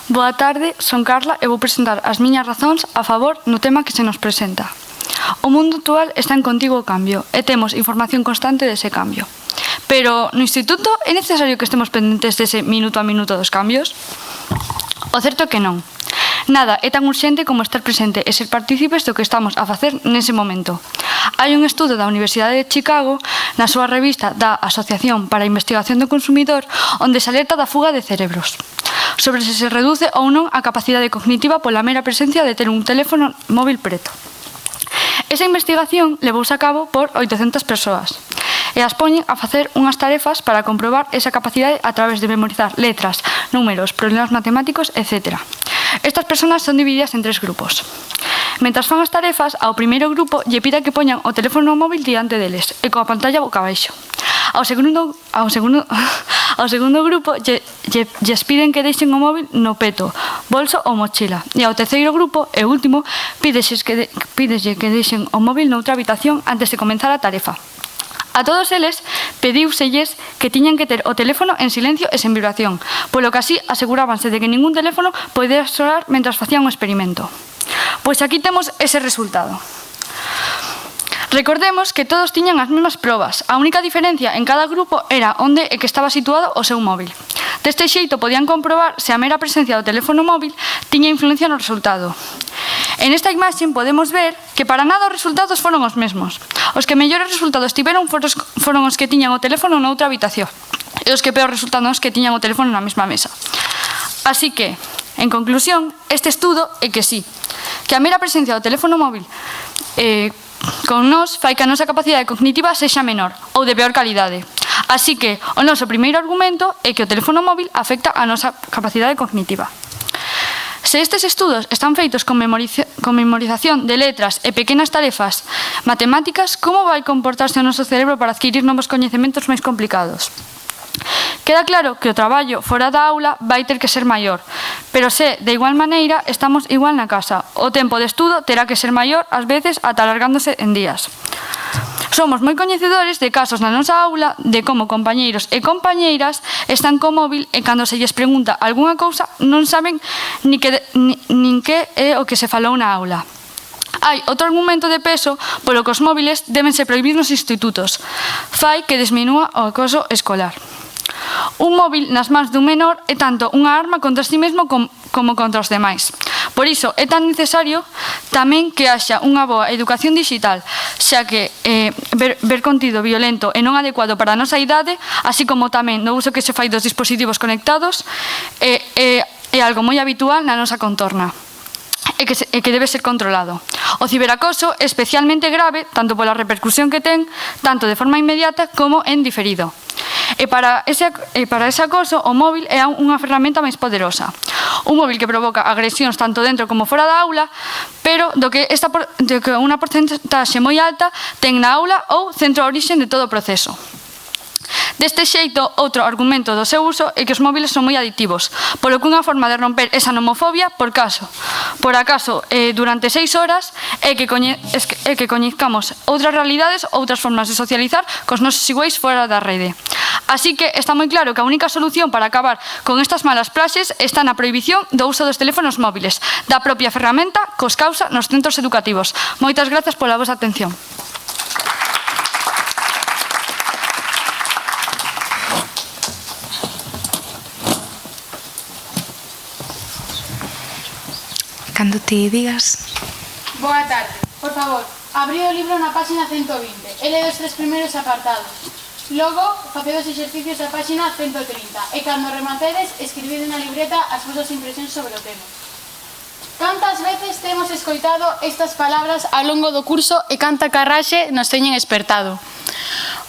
Boa tarde, son Carla e vou presentar as miñas razóns a favor no tema que se nos presenta. O mundo actual está en contíguo cambio e temos información constante dese cambio. Pero no instituto é necesario que estemos pendentes dese minuto a minuto dos cambios? O certo é que non. Nada é tan urxente como estar presente e ser partícipes do que estamos a facer nese momento. Hai un estudo da Universidade de Chicago na súa revista da Asociación para a Investigación do Consumidor onde se alerta da fuga de cerebros sobre se reduce ou non a capacidade cognitiva pola mera presencia de ter un teléfono móvil preto. Esa investigación levouse a cabo por 800 persoas e as poñen a facer unhas tarefas para comprobar esa capacidade a través de memorizar letras, números, problemas matemáticos, etc. Estas persoas son divididas en 3 grupos. Mentras fan as tarefas, ao primeiro grupo lle pida que poñan o teléfono móvil diante deles e coa pantalla boca abaixo. Ao segundo grupo lles piden que deixen o móvil no peto, bolso ou mochila. E ao terceiro grupo, e último, pídeslle que deixen o móvil noutra habitación antes de comenzar a tarefa. A todos eles pedíuselles que tiñan que ter o teléfono en silencio e sen vibración, polo que así asegurábanse de que ningún teléfono podera sonar mentras facían o experimento. Pois aquí temos ese resultado. Recordemos que todos tiñan as mesmas probas. A única diferencia en cada grupo era onde é que estaba situado o seu móvil. Deste xeito podían comprobar se a mera presencia do teléfono móvil tiña influencia no resultado. En esta imaxe podemos ver que para nada os resultados foron os mesmos. Os que mellores resultados tiveron foron os que tiñan o teléfono noutra habitación e os que peor resultados que tiñan o teléfono na mesma mesa. Así que, en conclusión, este estudo é que sí, que a mera presencia do teléfono móvil con nós fai que a nosa capacidade cognitiva sexa menor ou de peor calidade. Así que o noso primeiro argumento é que o teléfono móvil afecta a nosa capacidade cognitiva. Se estes estudos están feitos con memorización de letras e pequenas tarefas matemáticas, como vai comportarse o noso cerebro para adquirir novos coñecementos máis complicados? Queda claro que o traballo fora da aula vai ter que ser maior, pero se, de igual maneira, estamos igual na casa. O tempo de estudo terá que ser maior, ás veces, ata alargándose en días. Somos moi coñecedores de casos na nosa aula de como compañeiros e compañeiras están co móvil e cando se lles pregunta algunha cousa non saben nin que é o que se falou na aula. Hai outro argumento de peso polo que os móviles deben ser prohibidos nos institutos. Fai que disminúa o acoso escolar. Un móvil nas mans dun menor é tanto unha arma contra si mesmo como contra os demais. Por iso é tan necesario tamén que haxa unha boa educación digital, xa que ver contido violento e non adecuado para a nosa idade, así como tamén no uso que se fai dos dispositivos conectados, é algo moi habitual na nosa contorna e que debe ser controlado. O ciberacoso é especialmente grave tanto pola repercusión que ten, tanto de forma inmediata como en diferido. E para ese acoso, o móvil é unha ferramenta máis poderosa. Un móvil que provoca agresións tanto dentro como fora da aula, pero do que unha porcentaxe moi alta ten na aula ou centro a orixe de todo o proceso. Deste xeito, outro argumento do seu uso é que os móviles son moi adictivos, polo que unha forma de romper esa nomofobia por acaso durante 6 horas é que coñezcamos outras realidades, outras formas de socializar cos nosos iguais fora da rede. Así que está moi claro que a única solución para acabar con estas malas praxes está na prohibición do uso dos teléfonos móviles, da propia ferramenta cos causa nos centros educativos. Moitas grazas pola vosa atención. Cando ti digas. Boa tarde. Por favor, abrí o libro na páxina 120 e leo os 3 primeiros apartados. Logo, facedes exercicios a páxina 130 e cando rematedes, escribide na libreta as vosas impresións sobre o tema. Cantas veces temos escoitado estas palabras ao longo do curso e canta carraxe nos teñen espertado?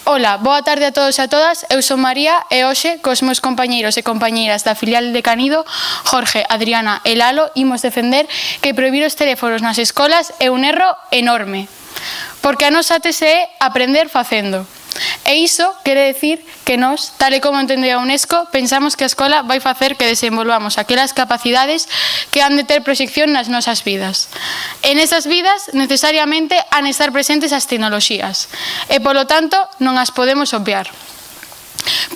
Ola, boa tarde a todos e a todas, eu son María e hoxe, cos meus compañeiros e compañeiras da filial de Canido, Jorge, Adriana e Lalo, imos defender que prohibir os teléfonos nas escolas é un erro enorme, porque a nosa tese é aprender facendo. E iso quere decir que nós, tal e como entende a UNESCO, pensamos que a escola vai facer que desenvolvamos aquelas capacidades que han de ter proxección nas nosas vidas. En esas vidas, necesariamente, han estar presentes as tecnoloxías e, polo tanto, non as podemos obviar.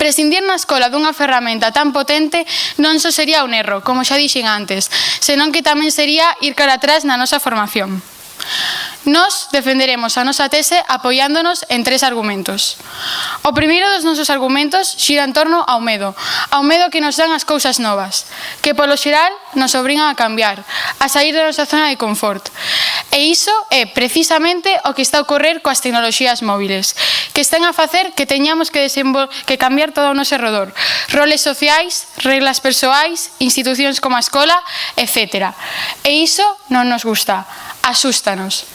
Prescindir na escola dunha ferramenta tan potente non só sería un erro, como xa dixen antes, senón que tamén sería ir cara atrás na nosa formación. Nós defenderemos a nosa tese apoiándonos en 3 argumentos. O primeiro dos nosos argumentos xira en torno ao medo que nos dan as cousas novas, que polo xeral nos obrigan a cambiar, a sair da nosa zona de confort. E iso é precisamente o que está a ocorrer coas tecnoloxías móviles, que están a facer que teñamos que cambiar todo o noso redor, roles sociais, reglas persoais, institucións como a escola, etc. E iso non nos gusta. Asústanos.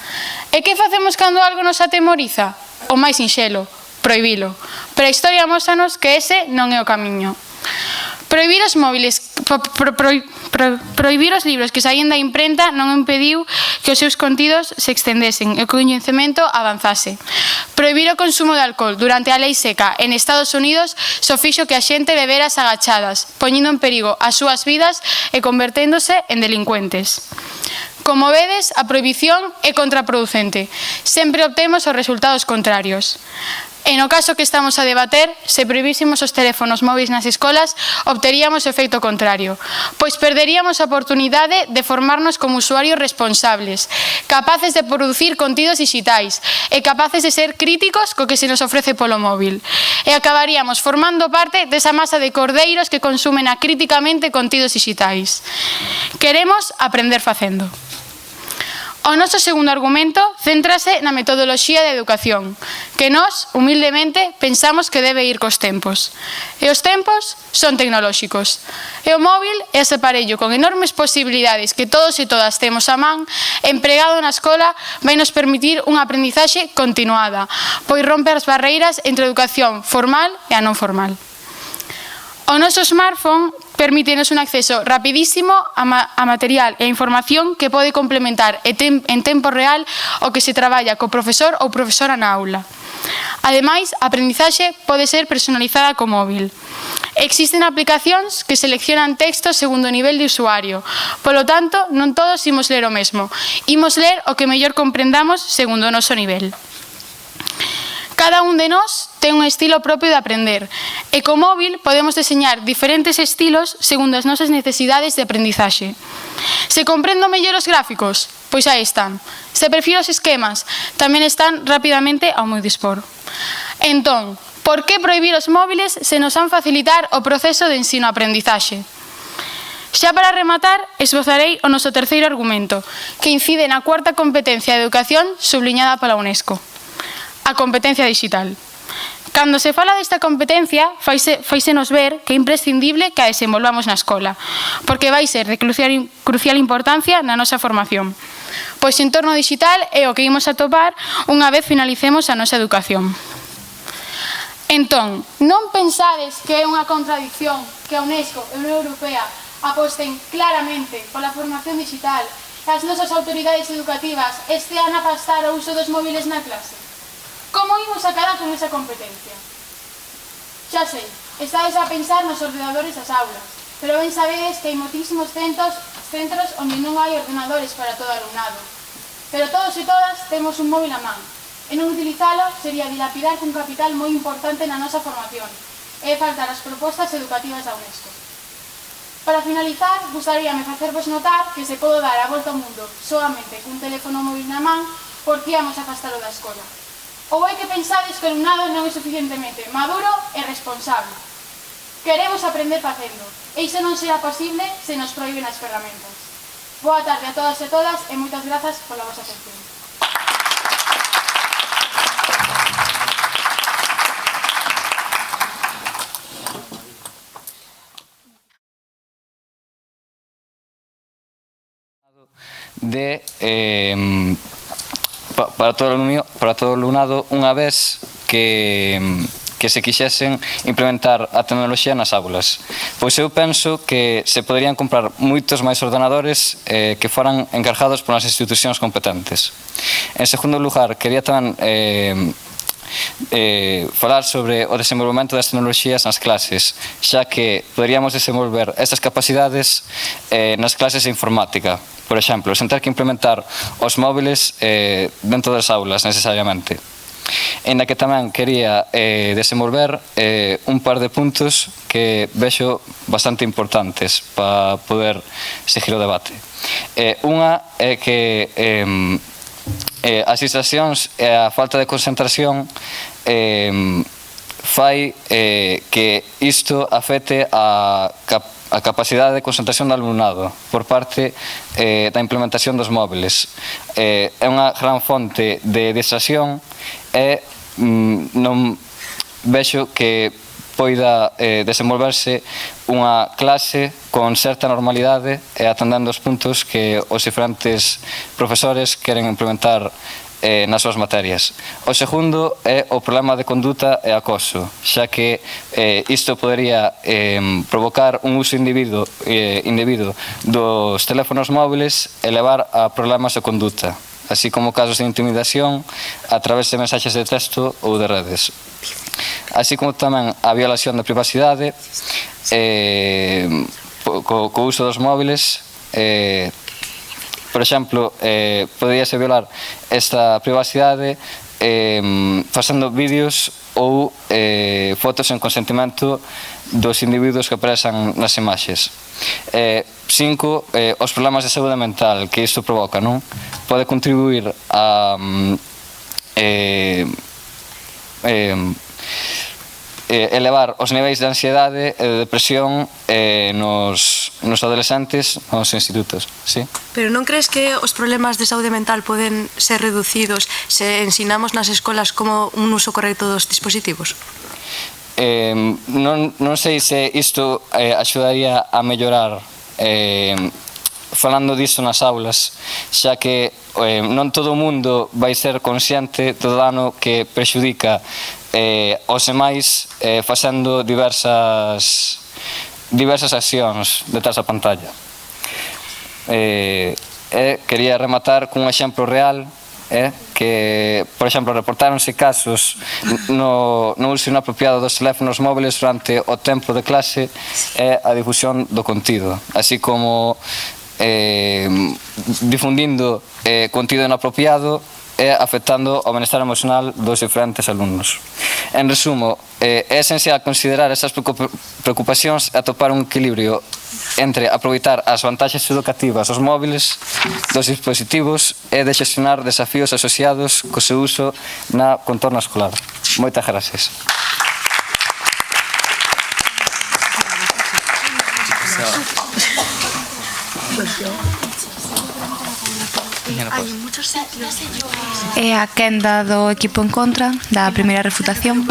E que facemos cando algo nos atemoriza? O máis sinxelo, prohibilo. Pero a historia móstranos que ese non é o camiño. Prohibir os móviles, prohibir os libros que saían da imprenta non impediu que os seus contidos se extendesen e o coñecemento avanzase. Prohibir o consumo de alcohol durante a lei seca en Estados Unidos só fixo que a xente beberas agachadas, poñendo en perigo as súas vidas e converténdose en delincuentes. Como vedes, a prohibición é contraproducente. Sempre obtemos os resultados contrarios. E no caso que estamos a debater, se prohibísemos os teléfonos móviles nas escolas, obteríamos o efecto contrario, pois perderíamos a oportunidade de formarnos como usuarios responsables, capaces de producir contidos digitais e capaces de ser críticos co que se nos ofrece polo móvil. E acabaríamos formando parte desa masa de cordeiros que consumen acríticamente contidos digitais. Queremos aprender facendo. O noso segundo argumento céntrase na metodoloxía de educación, que nós, humildemente, pensamos que debe ir cos tempos. E os tempos son tecnolóxicos. E o móvil é ese aparello con enormes posibilidades que todos e todas temos a man, empregado na escola, vai nos permitir unha aprendizaxe continuada, pois rompe as barreiras entre a educación formal e a non formal. O noso smartphone permítenos un acceso rapidísimo a material e a información que pode complementar en tempo real o que se traballa co profesor ou profesora na aula. Ademais, a aprendizaxe pode ser personalizada co móvil. Existen aplicacións que seleccionan textos segundo o nivel de usuario. Polo tanto, non todos imos ler o mesmo. Imos ler o que mellor comprendamos segundo o noso nivel. Cada un de nós ten un estilo propio de aprender e co móvil podemos deseñar diferentes estilos segundo as nosas necesidades de aprendizaxe. Se comprendo mellor os gráficos, pois aí están. Se prefiro os esquemas, tamén están rapidamente ao meu dispor. Entón, por que prohibir os móviles se nos han facilitar o proceso de ensino-aprendizaxe? Xa para rematar, esbozarei o noso terceiro argumento, que incide na cuarta competencia de educación subliñada pola UNESCO. A competencia digital. Cando se fala desta competencia, faisenos ver que é imprescindible que a desenvolvamos na escola, porque vai ser de crucial importancia na nosa formación. Pois o entorno digital é o que imos atopar unha vez finalicemos a nosa educación. Entón, non pensades que é unha contradicción que a UNESCO e a Unión Europea aposten claramente pola formación digital e as nosas autoridades educativas estean a afastar o uso dos móviles na clase? Como imos acabar con esa competencia? Xa sei, estades a pensar nos ordenadores das aulas, pero ben sabedes que hai moitísimos centros onde non hai ordenadores para todo o alumnado. Pero todos e todas temos un móvil a man, e non utilizalo sería dilapidar un capital moi importante na nosa formación, e faltar as propostas educativas da UNESCO. Para finalizar, gustaríame facervos notar que se pode dar a volta ao mundo soamente cun teléfono móvil na man porque íamos a afastalo da escola. Ou é que pensades que o alumnado non é suficientemente maduro e responsable? Queremos aprender facendo, e iso non será posible se nos prohíben as ferramentas. Boa tarde a todas e todas e moitas grazas pola vosa atención. Para todo o alumnado unha vez que se quixesen implementar a tecnoloxía nas aulas. Pois eu penso que se poderían comprar moitos máis ordenadores que foran encargados polas institucións competentes. En segundo lugar, quería tamén falar sobre o desenvolvemento das tecnoloxías nas clases, xa que poderíamos desenvolver estas capacidades nas clases de informática. Por exemplo, sen ter que implementar os móviles dentro das aulas necesariamente. en que tamén quería desenvolver un par de puntos que vexo bastante importantes para poder seguir o debate. Unha é que as distraccións e a falta de concentración fai que isto afecte a capacidade de concentración do alumnado por parte da implementación dos móviles. É unha gran fonte de distracción e non vexo que poida desenvolverse unha clase con certa normalidade e atendendo os puntos que os diferentes profesores queren implementar nas súas materias. O segundo é o problema de conduta e acoso, xa que isto podería provocar un uso indebido dos teléfonos móviles e levar a problemas de conduta, así como casos de intimidación a través de mensaxes de texto ou de redes. Así como tamén a violación da privacidade co uso dos móviles. Por exemplo, poderíase violar esta privacidade facendo vídeos ou fotos en consentimento dos individuos que aparecen nas imaxes. 5. Os problemas de saúde mental que isto provoca, non? Pode contribuir a elevar os niveis de ansiedade e de depresión nos adolescentes nos institutos. Sí? Pero non crees que os problemas de saúde mental poden ser reducidos se ensinamos nas escolas como un uso correcto dos dispositivos? Non sei se isto axudaría a mellorar falando disto nas aulas, xa que non todo o mundo vai ser consciente do dano que prexudica os demais facendo diversas accións detrás da pantalla. Quería rematar cun exemplo real que, por exemplo, reportáronse casos no uso inapropiado dos teléfonos móviles durante o tempo de clase e a difusión do contido, así como difundindo contido inapropiado e afectando o benestar emocional dos diferentes alumnos. En resumo, é esencial considerar estas preocupacións e atopar un equilibrio entre aproveitar as vantaxes educativas dos móviles, dos dispositivos e de xestionar desafíos asociados co seu uso na contorna escolar. Moitas gracias. E a quenda do equipo en contra da primeira refutación.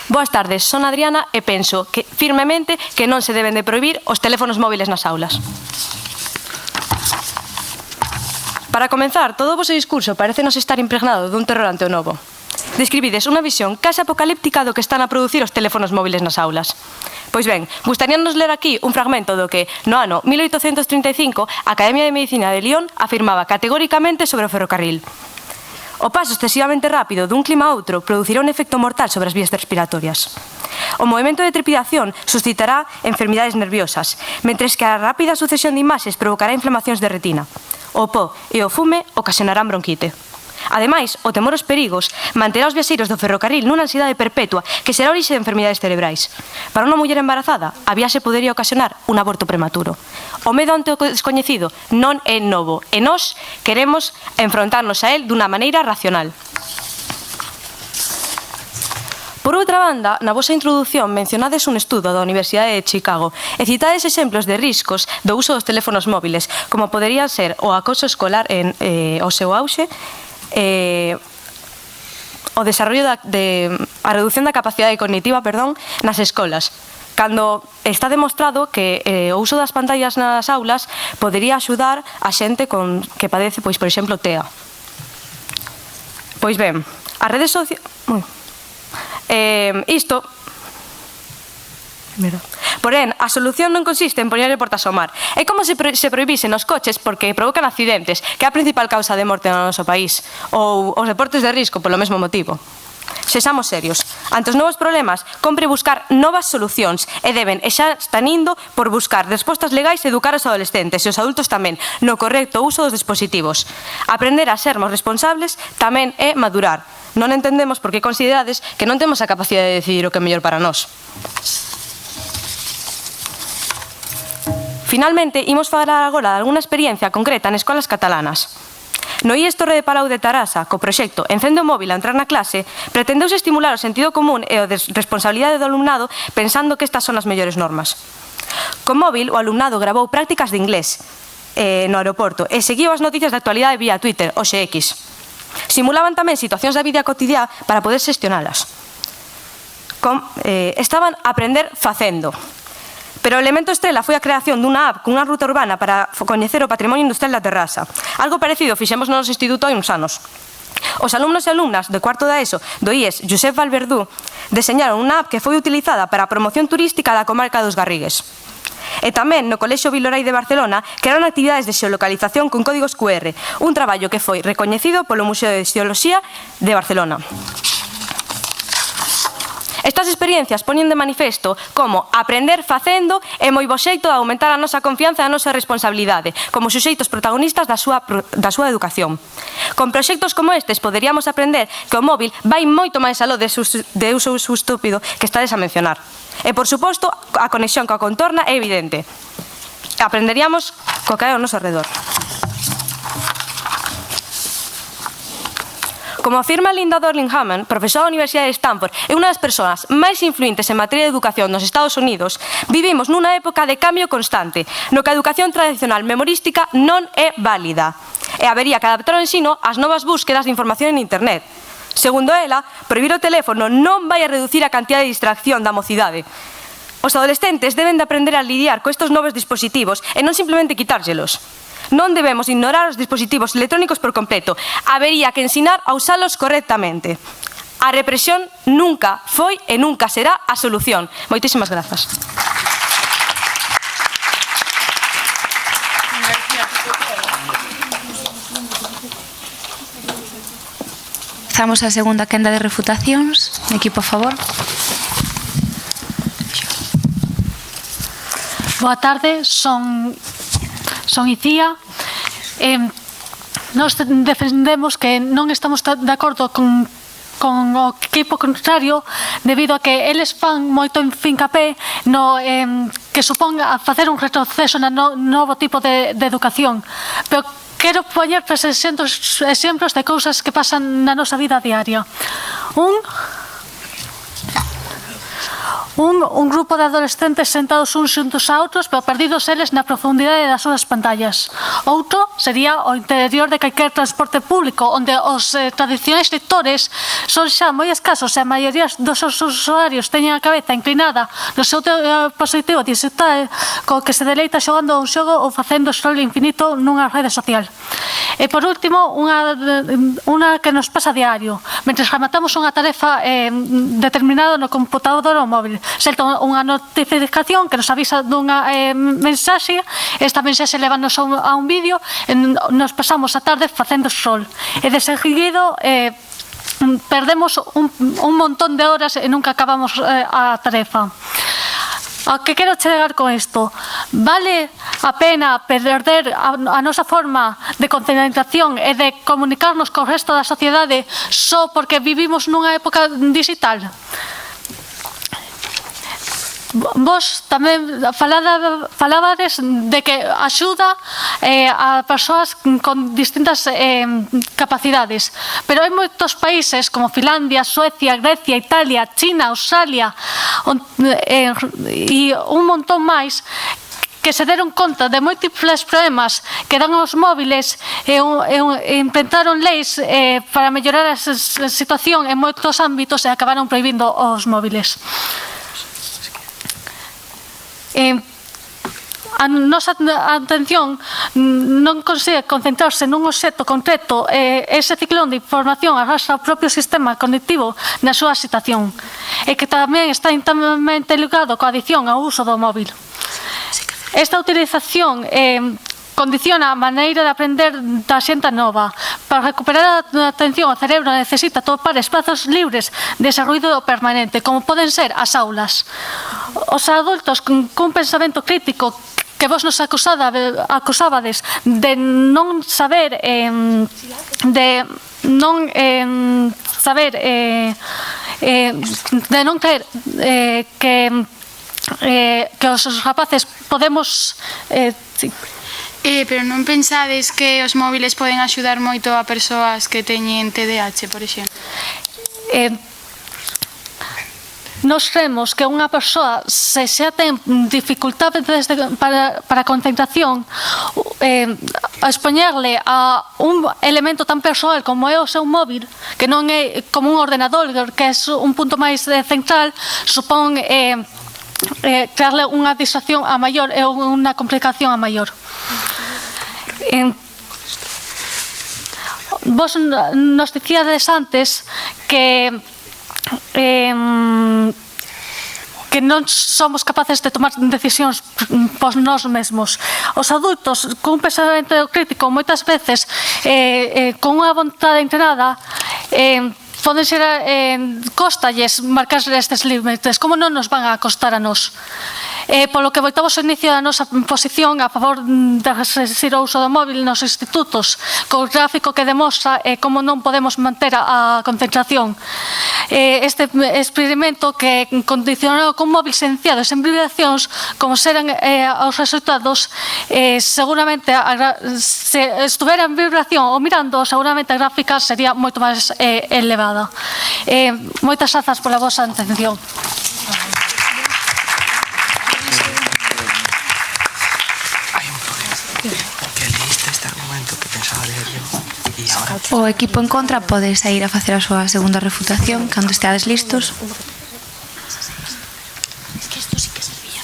Boas tardes, son Adriana e penso que firmemente que non se deben de prohibir os teléfonos móviles nas aulas. Para comenzar, todo o vosso discurso parecenos estar impregnado dun terror ante o novo. Describides unha visión case apocalíptica do que están a producir os teléfonos móviles nas aulas. Pois ben, gustaríanos ler aquí un fragmento do que, no ano 1835, a Academia de Medicina de Lyon afirmaba categóricamente sobre o ferrocarril. O paso excesivamente rápido dun clima a outro producirá un efecto mortal sobre as vías respiratorias. O movimento de trepidación suscitará enfermidades nerviosas, mentres que a rápida sucesión de imaxes provocará inflamacións de retina. O pó e o fume ocasionarán bronquite. Ademais, o temor aos perigos manterá os viaxeiros do ferrocarril nunha ansiedade perpetua que será orixe de enfermidades cerebrais. Para unha muller embarazada, a viaxe podería ocasionar un aborto prematuro. O medo ante o descoñecido non é novo e nós queremos enfrontarnos a él dunha maneira racional. Por outra banda, na vosa introdución mencionades un estudo da Universidade de Chicago e citades exemplos de riscos do uso dos teléfonos móviles, como podería ser o acoso escolar o seu auxe, o desarrollo a reducción da capacidade cognitiva, nas escolas, cando está demostrado que o uso das pantallas nas aulas podería axudar a xente que padece, por exemplo, TEA. Pois ben, as redes sociais... Isto... Porén, a solución non consiste en poñerle portas ao mar. É como se prohibisen os coches porque provocan accidentes, que é a principal causa de morte no noso país, ou os deportes de risco polo mesmo motivo. Sexamos serios. Ante os novos problemas, compre buscar novas solucións e deben, e xa están indo, por buscar respostas legais e educar os adolescentes e os adultos tamén no correcto uso dos dispositivos. Aprender a sermos responsables tamén é madurar. Non entendemos por que considerades que non temos a capacidade de decidir o que é mellor para nós. Finalmente, imos falar agora de alguna experiencia concreta en escolas catalanas. No IES Torre de Palau de Tarasa, co proxecto Encende o móvil a entrar na clase, pretendeuse estimular o sentido común e a responsabilidade do alumnado pensando que estas son as mellores normas. Con móvil, o alumnado gravou prácticas de inglés no aeroporto e seguiu as noticias de actualidade vía Twitter, hoxe X. Simulaban tamén situacións da vida cotidiá para poder xestionalas. Estaban a aprender facendo. Pero o elemento estrela foi a creación dunha app cunha ruta urbana para coñecer o patrimonio industrial da Terrasa. Algo parecido fixemos no noso instituto hai uns anos. Os alumnos e alumnas de cuarto da ESO do IES Josep Valverdú deseñaron unha app que foi utilizada para a promoción turística da comarca dos Garrigues. E tamén no Colexio Vilorai de Barcelona crearon actividades de xeolocalización con códigos QR, un traballo que foi recoñecido polo Museo de Xeoloxía de Barcelona. Estas experiencias poñen de manifesto como aprender facendo é moi bo xeito de aumentar a nosa confianza e a nosa responsabilidade como suxeitos protagonistas da súa educación. Con proxectos como estes poderíamos aprender que o móvil vai moito máis aló de uso estúpido que estades a mencionar. E, por suposto, a conexión coa contorna é evidente. Aprenderíamos co que hai ao noso redor. Como afirma Linda Darling-Hammond, profesora da Universidade de Stanford e unha das persoas máis influentes en materia de educación nos Estados Unidos, vivimos nunha época de cambio constante, no que a educación tradicional memorística non é válida. E habería que adaptar o ensino ás novas búsquedas de información en Internet. Segundo ela, prohibir o teléfono non vai a reducir a cantidad de distracción da mocidade. Os adolescentes deben de aprender a lidiar con estes novos dispositivos e non simplemente quitárselos. Non debemos ignorar os dispositivos electrónicos por completo. Habería que ensinar a usalos correctamente. A represión nunca foi e nunca será a solución. Moitísimas grazas. Comezamos a segunda quenda de refutacións. Equipo a favor. Boa tarde, son Icía. Nós defendemos que non estamos de acordo con o equipo contrario debido a que eles fan moito fincapé no que supón a facer un retroceso na novo tipo de educación. Pero quero poñer exemplos de cousas que pasan na nosa vida diaria. Un grupo de adolescentes sentados uns xuntos a outros, pero perdidos eles na profundidade das súas pantallas. Outro sería o interior de calquer transporte público, onde os tradicionais lectores son xa moi escasos e a maioría dos seus usuarios teñen a cabeza inclinada no seu dispositivo digital co que se deleita xogando un xogo ou facendo scroll infinito nunha rede social. E por último, unha que nos pasa a diario. Mentres rematamos unha tarefa determinada no computador ou móvil, salta unha notificación que nos avisa dunha mensaxe. Esta mensaxe levanos a un vídeo e nos pasamos a tarde facendo scroll e de seguido perdemos un montón de horas e nunca acabamos a tarefa. A que quero chegar con isto? Vale a pena perder a nosa forma de concentración e de comunicarnos co resto da sociedade só porque vivimos nunha época digital? Vos tamén falabades de que axuda a persoas con distintas capacidades, pero hai moitos países como Finlandia, Suecia, Grecia, Italia, China, Australia e un montón máis que se deron conta de múltiples problemas que dan aos móviles e inventaron leis para mellorar a situación en moitos ámbitos e acabaron prohibindo os móviles. A nosa atención non consigue concentrarse nun obxecto concreto e ese ciclón de información arrastra o propio sistema cognitivo na súa situación e que tamén está intimamente ligado coa adicción ao uso do móvil. Esta utilización condiciona a maneira de aprender da xente nova, para recuperar a atención, o cerebro necesita topar espazos libres dese ruido permanente, como poden ser as aulas. Os adultos cun pensamento crítico que vos nos acusabades de non saber de non ter que os rapaces podemos Pero non pensades que os móviles poden axudar moito a persoas que teñen TDAH, por exemplo? Nos vemos que unha persoa se xa ten dificultades para a concentración, a expoñerle a un elemento tan persoal como é o seu móvil, que non é como un ordenador, que é un punto máis central, supón crearle unha distracción a maior e unha complicación a maior. Vos nos dicíades antes que non somos capaces de tomar decisións por nós mesmos. Os adultos, cun pensamento crítico, moitas veces con unha vontade entrenada, poden ser costalles marcar estes límites. Como non nos van a costar a nós? Polo que voltamos ao inicio da nosa posición a favor de resistir o uso do móvil nos institutos, co gráfico que demostra como non podemos manter a concentración. Este experimento que condicionou con móviles enciados en vibracións, como serán os resultados, seguramente se estuvera en vibración ou mirando, seguramente a gráfica sería moito máis elevada. Moitas grazas pola vosa atención. O equipo en contra pode sair a facer a súa segunda refutación cando esteades listos. Es que esto sí que servía.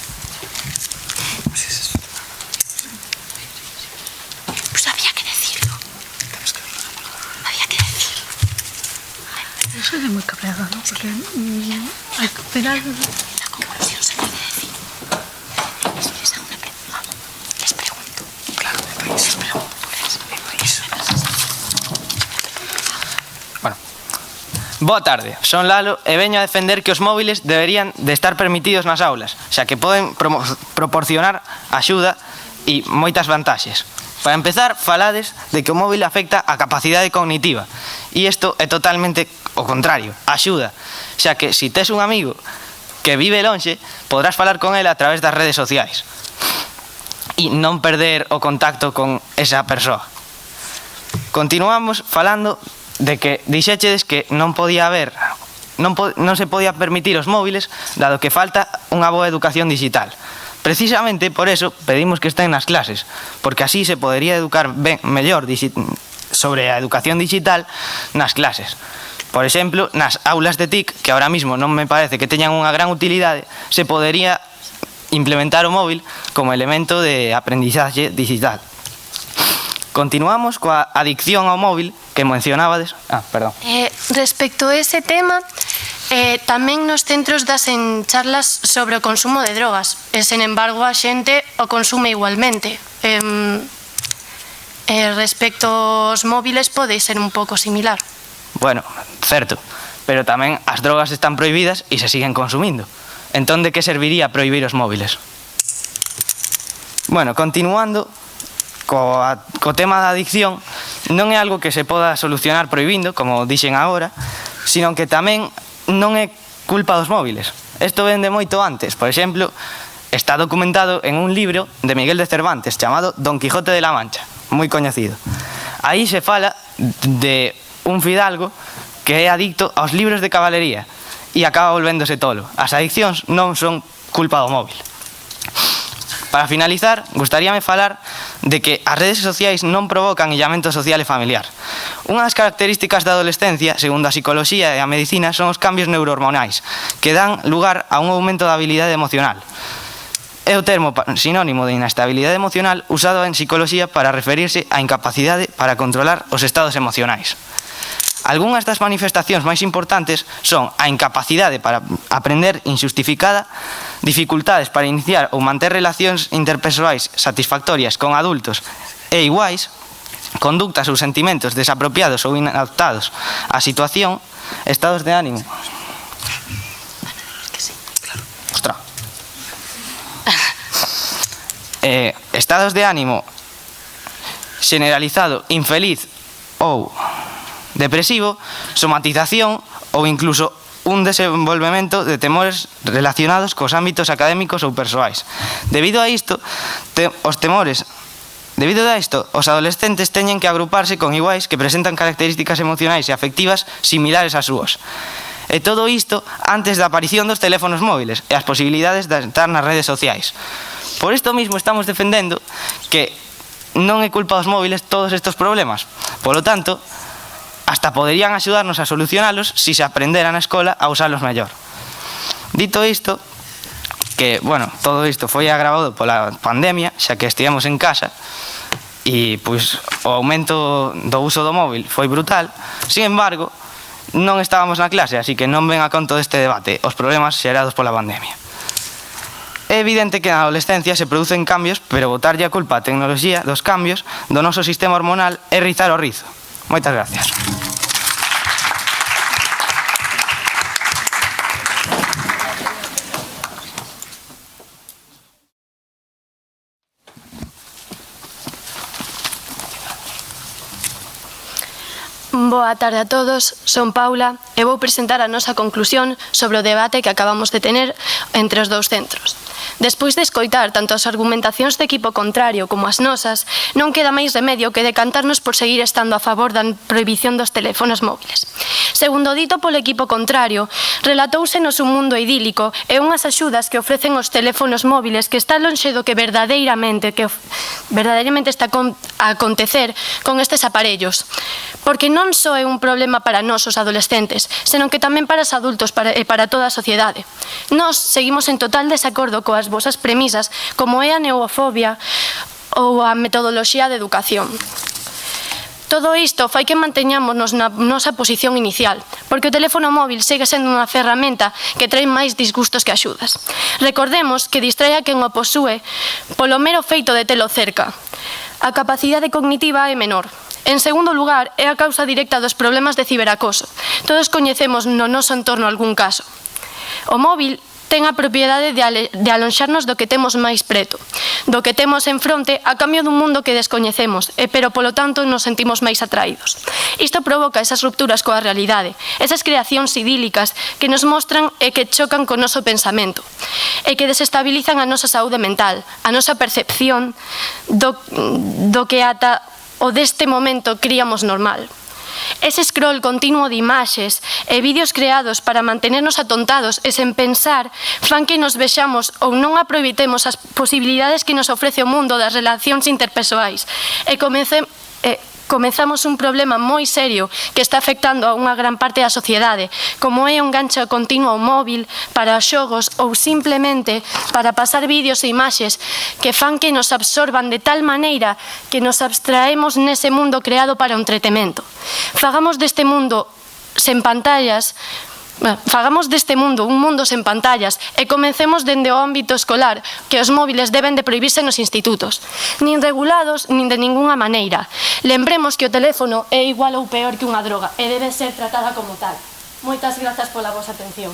Pues había que decirlo. Había que decirlo. Yo soy de muy cabreada, ¿no? Porque al final... La conclusión se puede decir. Les hago una pregunta. Les pregunto. Claro, les pregunto. Boa tarde, son Lalo e veño a defender que os móviles deberían de estar permitidos nas aulas, xa que poden proporcionar axuda e moitas vantaxes. Para empezar, falades de que o móvil afecta a capacidade cognitiva e isto é totalmente o contrario, axuda, xa que se tes un amigo que vive lonxe, podrás falar con ele a través das redes sociais e non perder o contacto con esa persoa. Continuamos falando de que dixéchedes que non se podía permitir os móviles dado que falta unha boa educación digital. Precisamente por eso pedimos que estén nas clases, porque así se podería educar mellor sobre a educación digital nas clases. Por exemplo, nas aulas de TIC, que ahora mismo non me parece que teñan unha gran utilidade, se podería implementar o móvil como elemento de aprendizaxe digital. Continuamos coa adicción ao móvil que mencionabades. Perdón. Respecto a ese tema, tamén nos centros dasen charlas sobre o consumo de drogas e, sen embargo, a xente o consume igualmente. Respecto aos móviles pode ser un pouco similar. Bueno, certo, pero tamén as drogas están prohibidas e se siguen consumindo. Entón, de que serviría prohibir os móviles? Bueno, continuando co tema da adicción, non é algo que se poda solucionar prohibindo, como dixen agora, sino que tamén non é culpa dos móviles. Isto vende moito antes. Por exemplo, está documentado en un libro de Miguel de Cervantes chamado Don Quijote de la Mancha, moi coñecido. Aí se fala de un fidalgo que é adicto aos libros de cabalería e acaba volvéndose tolo. As adiccións non son culpa do móvil. Para finalizar, gustaríame falar de que as redes sociais non provocan illamento social e familiar. Unha das características da adolescencia, segundo a psicoloxía e a medicina, son os cambios neurohormonais, que dan lugar a un aumento da habilidade emocional. É o termo sinónimo de inestabilidade emocional usado en psicoloxía para referirse á incapacidade para controlar os estados emocionais. Algúnas das manifestacións máis importantes son a incapacidade para aprender injustificada, dificultades para iniciar ou manter relacións interpersoais satisfactorias con adultos e iguais, conductas ou sentimentos desapropiados ou inadaptados á situación, estados de ánimo. Ostras. Estados de ánimo generalizado, infeliz ou depresivo, somatización ou incluso un desenvolvemento de temores relacionados cos ámbitos académicos ou persoais. Debido a isto, os adolescentes teñen que agruparse con iguais que presentan características emocionais e afectivas similares ás súas. E todo isto antes da aparición dos teléfonos móviles e as posibilidades de estar nas redes sociais. Por isto mismo estamos defendendo que non é culpa dos móviles todos estes problemas. Polo tanto, hasta poderían axudarnos a solucionalos se se aprendera na escola a usalos mellor. Dito isto, que, bueno, todo isto foi agravado pola pandemia, xa que estivemos en casa, e, pois, o aumento do uso do móvil foi brutal. Sin embargo, non estábamos na clase, así que non ven a conto deste debate os problemas xerados pola pandemia. É evidente que na adolescencia se producen cambios, pero botarlle a culpa á tecnoloxía dos cambios do noso sistema hormonal é rizar o rizo. Moitas gracias. Boa tarde a todos, son Paula e vou presentar a nosa conclusión sobre o debate que acabamos de tener entre os dous centros. Despois de escoitar tanto as argumentacións do equipo contrario como as nosas, non queda máis remedio que decantarnos por seguir estando a favor da prohibición dos teléfonos móviles. Segundo dito polo equipo contrario, relatóusenos un mundo idílico e unhas axudas que ofrecen os teléfonos móviles que está lonxe do que verdadeiramente está a acontecer con estes aparellos. Porque non só é un problema para nós os adolescentes, senón que tamén para os adultos e para toda a sociedade. Nós seguimos en total desacordo coas vosas premisas, como é a neofobia ou a metodoloxía de educación. Todo isto fai que manteñámonos na nosa posición inicial, porque o teléfono móvil segue sendo unha ferramenta que trae máis disgustos que axudas. Recordemos que distrae a quen o posúe polo mero feito de telo cerca. A capacidade cognitiva é menor. En segundo lugar, é a causa directa dos problemas de ciberacoso. Todos coñecemos no noso entorno algún caso. O móvil ten a propiedade de alonxarnos do que temos máis preto, do que temos en fronte a cambio dun mundo que descoñecemos, pero polo tanto nos sentimos máis atraídos. Isto provoca esas rupturas coa realidade, esas creacións idílicas que nos mostran e que chocan co noso pensamento, e que desestabilizan a nosa saúde mental, a nosa percepción do que ata o deste momento críamos normal. Ese scroll continuo de imaxes e vídeos creados para mantenernos atontados e sen pensar fan que nos vexamos ou non aproveitemos as posibilidades que nos ofrece o mundo das relacións interpersoais e comezamos un problema moi serio que está afectando a unha gran parte da sociedade, como é un gancho continuo ao móvil para xogos ou simplemente para pasar vídeos e imaxes que fan que nos absorban de tal maneira que nos abstraemos nese mundo creado para o entretemento. Fagamos deste mundo sen pantallas un mundo sen pantallas e comencemos dende o ámbito escolar que os móviles deben de prohibirse nos institutos, nin regulados nin de ningunha maneira. Lembremos que o teléfono é igual ou peor que unha droga e debe ser tratada como tal. Moitas grazas pola vosa atención.